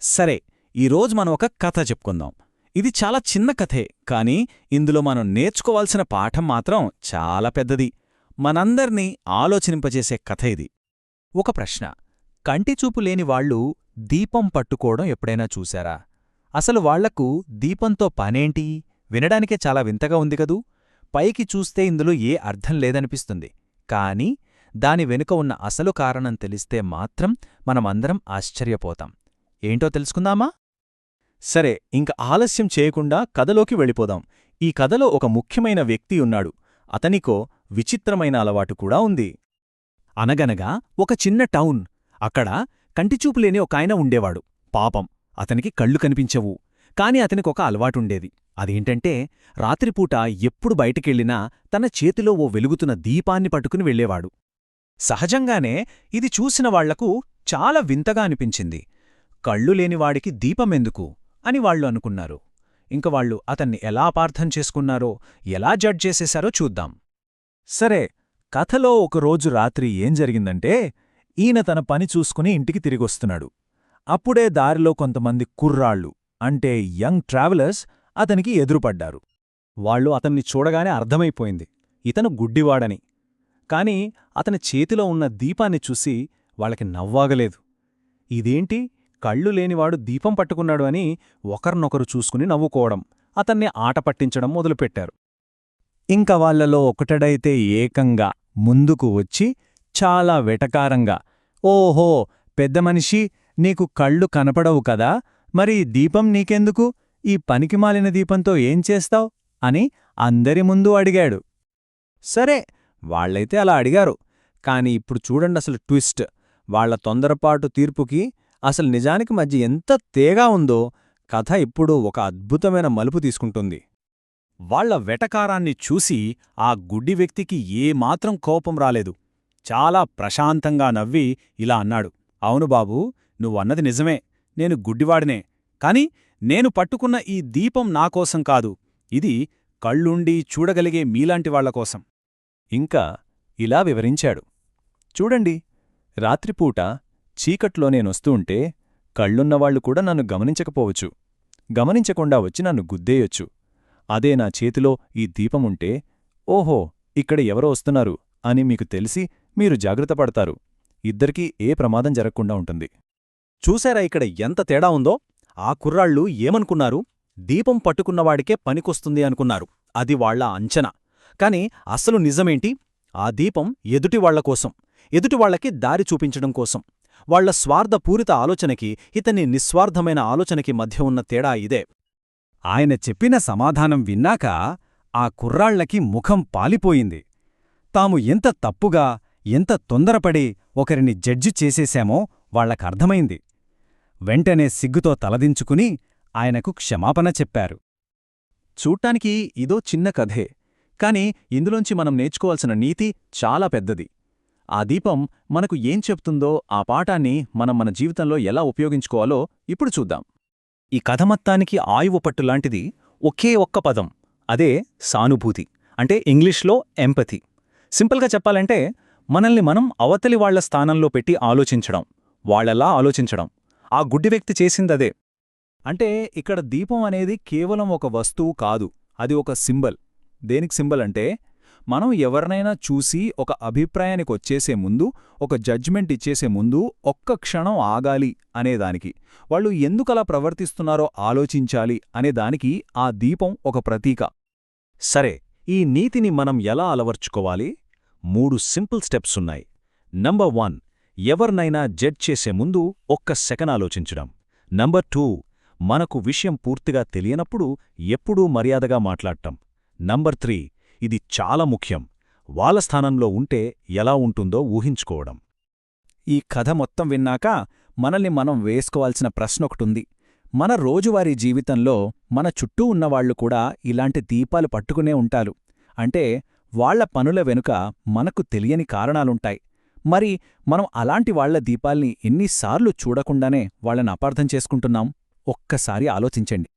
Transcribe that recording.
సరే, ఈరోజు మనం ఒక కథ చెప్పుకుందాం. ఇది చాలా చిన్న కథే, కానీ ఇందులో మనం నేర్చుకోవాల్సిన పాఠం మాత్రం చాలా పెద్దది. మనందర్నీ ఆలోచనింపజేసే కథ ఇది. ఒక ప్రశ్న: కంటిచూపు లేని వాళ్ళు దీపం పట్టుకోవడం ఎప్పుడైనా చూశారా? అసలు వాళ్లకు దీపంతో పనేంటి? వినడానికే చాలా వింతగా ఉంది కదూ. పైకి చూస్తే ఇందులో ఏ అర్థం లేదనిపిస్తుంది. కానీ దాని వెనుక ఉన్న అసలు కారణం తెలిస్తే మాత్రం మనమందరం ఆశ్చర్యపోతాం. ఏంటో తెలుసుకుందామా? సరే, ఇంక ఆలస్యం చేయకుండా కథలోకి వెళ్ళిపోదాం. ఈ కథలో ఒక ముఖ్యమైన వ్యక్తి ఉన్నాడు. అతనికో విచిత్రమైన అలవాటు కూడా ఉంది. అనగనగా ఒక చిన్న టౌన్. అక్కడ కంటిచూపులేని ఒకాయన ఉండేవాడు. పాపం, అతనికి కళ్ళు కనిపించవు. కాని అతనికొక అలవాటుండేది. అదేంటంటే, రాత్రిపూట ఎప్పుడు బయటికెళ్ళినా తన చేతిలో ఓ వెలుగుతున్న దీపాన్ని పట్టుకుని వెళ్ళేవాడు. సహజంగానే ఇది చూసిన వాళ్లకు చాలా వింతగా అనిపించింది. కళ్ళు లేనివాడికి దీపమెందుకు అని వాళ్లు అనుకున్నారు. ఇంక వాళ్లు అతన్ని ఎలా అపార్థం చేసుకున్నారో, ఎలా జడ్జ్ చేసేశారో చూద్దాం. సరే, కథలో ఒకరోజు రాత్రి ఏం జరిగిందంటే, ఈయన తన పని చూసుకుని ఇంటికి తిరిగొస్తున్నాడు. అప్పుడే దారిలో కొంతమంది కుర్రాళ్ళు, అంటే యంగ్ ట్రావెలర్స్, అతనికి ఎదురుపడ్డారు. వాళ్లు అతన్ని చూడగానే అర్థమైపోయింది, ఇతను గుడ్డివాడని. కాని అతని చేతిలో ఉన్న దీపాన్ని చూసి వాళ్ళకి నవ్వాగలేదు. ఇదేంటి, కళ్ళు లేనివాడు దీపం పట్టుకున్నాడు అని ఒకరినొకరు చూసుకుని నవ్వుకోవడం, అతన్ని ఆట పట్టించడం మొదలుపెట్టారు. ఇంక వాళ్లలో ఒకటడైతే ఏకంగా ముందుకు వచ్చి చాలా వెటకారంగా, ఓహో పెద్దమనిషి, నీకు కళ్ళు కనపడవు కదా, మరి దీపం నీకెందుకు? ఈ పనికిమాలిన దీపంతో ఏం చేస్తావ్ అని అందరి ముందు అడిగాడు. సరే, వాళ్లైతే అలా అడిగారు. కాని ఇప్పుడు చూడండసలు ట్విస్ట్. వాళ్ల తొందరపాటు తీర్పుకి అసలు నిజానికి మధ్య ఎంత తేగా ఉందో కథ ఇప్పుడు ఒక అద్భుతమైన మలుపు తీసుకుంటుంది. వాళ్ల వెటకారాన్ని చూసి ఆ గుడ్డి వ్యక్తికి ఏమాత్రం కోపం రాలేదు. చాలా ప్రశాంతంగా నవ్వి ఇలా అన్నాడు, అవును బాబూ, నువ్వన్నది నిజమే. నేను గుడ్డివాడినే. కాని నేను పట్టుకున్న ఈ దీపం నాకోసం కాదు. ఇది కళ్ళుండి చూడగలిగే మీలాంటివాళ్లకోసం. ఇంకా ఇలా వివరించాడు, చూడండి, రాత్రిపూట చీకట్లో నేనొస్తూ ఉంటే కళ్ళున్నవాళ్లు కూడా నన్ను గమనించకపోవచ్చు. గమనించకుండా వచ్చి నన్ను గుద్దేయొచ్చు. అదే నా చేతిలో ఈ దీపముంటే, ఓహో ఇక్కడ ఎవరో వస్తున్నారు అని మీకు తెలిసి మీరు జాగ్రత్త పడతారు. ఇద్దరికీ ఏ ప్రమాదం జరగకుండా ఉంటుంది. చూశారా ఇక్కడ ఎంత తేడా ఉందో? ఆ కుర్రాళ్ళు ఏమనుకున్నారు? దీపం పట్టుకున్నవాడికే పనికొస్తుంది అనుకున్నారు. అది వాళ్ల అంచనా. కాని అసలు నిజమేంటి? ఆ దీపం ఎదుటివాళ్లకోసం, ఎదుటివాళ్లకి దారి చూపించడం కోసం. వాళ్ల స్వార్థపూరిత ఆలోచనకి, ఇతని నిస్వార్థమైన ఆలోచనకి మధ్య ఉన్న తేడా ఇదే. ఆయన చెప్పిన సమాధానం విన్నాక ఆ కుర్రాళ్లకి ముఖం పాలిపోయింది. తాము ఎంత తప్పుగా, ఎంత తొందరపడి ఒకరిని జడ్జి చేసేశామో వాళ్లకర్థమైంది. వెంటనే సిగ్గుతో తలదించుకుని ఆయనకు క్షమాపణ చెప్పారు. చూడ్డానికి ఇదో చిన్న కథే, కాని ఇందులోంచి మనం నేర్చుకోవాల్సిన నీతి చాలా పెద్దది. ఆ దీపం మనకు ఏం చెప్తుందో, ఆ పాఠాన్ని మనం మన జీవితంలో ఎలా ఉపయోగించుకోవాలో ఇప్పుడు చూద్దాం. ఈ కథ మొత్తానికి ఆయువు పట్టులాంటిది ఒకే ఒక్క పదం, అదే సానుభూతి, అంటే ఇంగ్లీష్లో ఎంపథీ. సింపుల్గా చెప్పాలంటే, మనల్ని మనం అవతలి వాళ్ల స్థానంలో పెట్టి ఆలోచించడం, వాళ్లలా ఆలోచించడం. ఆ గుడ్డి వ్యక్తి చేసిందదే. అంటే ఇక్కడ దీపం అనేది కేవలం ఒక వస్తువు కాదు, అది ఒక సింబల్. దేనికి సింబల్ అంటే, మనం ఎవరినైనా చూసి ఒక అభిప్రాయానికొచ్చేసే ముందు, ఒక జడ్జ్మెంట్ ఇచ్చేసే ముందు ఒక్క క్షణం ఆగాలి అనేదానికి, వాళ్ళు ఎందుకలా ప్రవర్తిస్తున్నారో ఆలోచించాలి అనేదానికి ఆ దీపం ఒక ప్రతీక. సరే, ఈ నీతిని మనం ఎలా అలవర్చుకోవాలి? 3 సింపుల్ స్టెప్స్ ఉన్నాయి. నంబర్ 1, ఎవరినైనా జడ్జ్ చేసే ముందు ఒక్క సెకన్ ఆలోచించడం. నంబర్ 2, మనకు విషయం పూర్తిగా తెలియనప్పుడు ఎప్పుడూ మర్యాదగా మాట్లాడటం. నంబర్ 3, ఇది చాలా ముఖ్యం, వాళ్ళ స్థానంలో ఉంటే ఎలా ఉంటుందో ఊహించుకోవడం. ఈ కథ మొత్తం విన్నాక మనల్ని మనం వేసుకోవాల్సిన ప్రశ్నొకటుంది. మన రోజువారీ జీవితంలో మన చుట్టూ ఉన్నవాళ్లు కూడా ఇలాంటి దీపాలు పట్టుకునే ఉంటారు. అంటే వాళ్ల పనుల వెనుక మనకు తెలియని కారణాలుంటాయి. మరి మనం అలాంటి వాళ్ల దీపాల్ని ఎన్నిసార్లు చూడకుండానే వాళ్ళని అపార్థం చేసుకుంటున్నాం? ఒక్కసారి ఆలోచించండి.